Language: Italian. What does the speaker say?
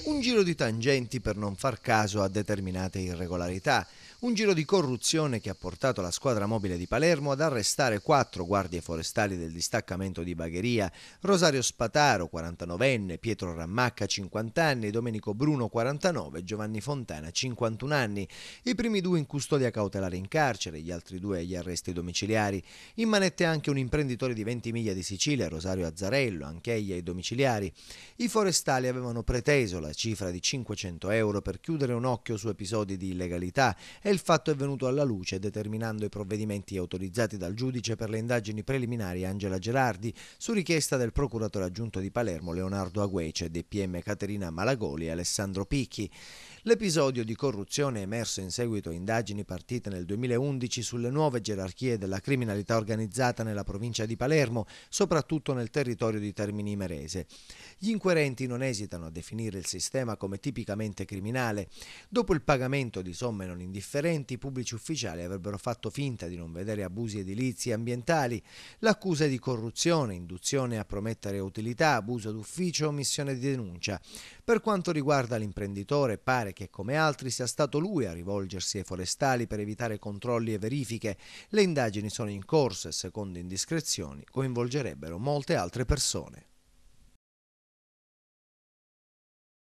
Un giro di tangenti per non far caso a determinate irregolarità. Un giro di corruzione che ha portato la squadra mobile di Palermo ad arrestare 4 guardie forestali del distaccamento di Bagheria: Rosario Spataro, 49enne, Pietro Rammacca, 50 anni, Domenico Bruno, 49, Giovanni Fontana, 51 anni. I primi 2 in custodia cautelare in carcere, gli altri 2 agli arresti domiciliari. In manette anche un imprenditore di Ventimiglia di Sicilia, Rosario Azzarello, anch'egli ai domiciliari. I forestali avevano preteso la cifra di 500 euro per chiudere un occhio su episodi di illegalità e il fatto è venuto alla luce determinando i provvedimenti autorizzati dal giudice per le indagini preliminari Angela Gerardi su richiesta del procuratore aggiunto di Palermo Leonardo Aguece, dei PM Caterina Malagoli e Alessandro Picchi. L'episodio di corruzione è emerso in seguito a indagini partite nel 2011 sulle nuove gerarchie della criminalità organizzata nella provincia di Palermo, soprattutto nel territorio di Termini Imerese. Gli inquirenti non esitano a definire il sistema come tipicamente criminale. Dopo il pagamento di somme non indifferenti, i pubblici ufficiali avrebbero fatto finta di non vedere abusi edilizi e ambientali. L'accusa è di corruzione, induzione a promettere utilità, abuso d'ufficio, omissione di denuncia. Per quanto riguarda l'imprenditore, pare che come altri sia stato lui a rivolgersi ai forestali per evitare controlli e verifiche. Le indagini sono in corso e, secondo indiscrezioni, coinvolgerebbero molte altre persone.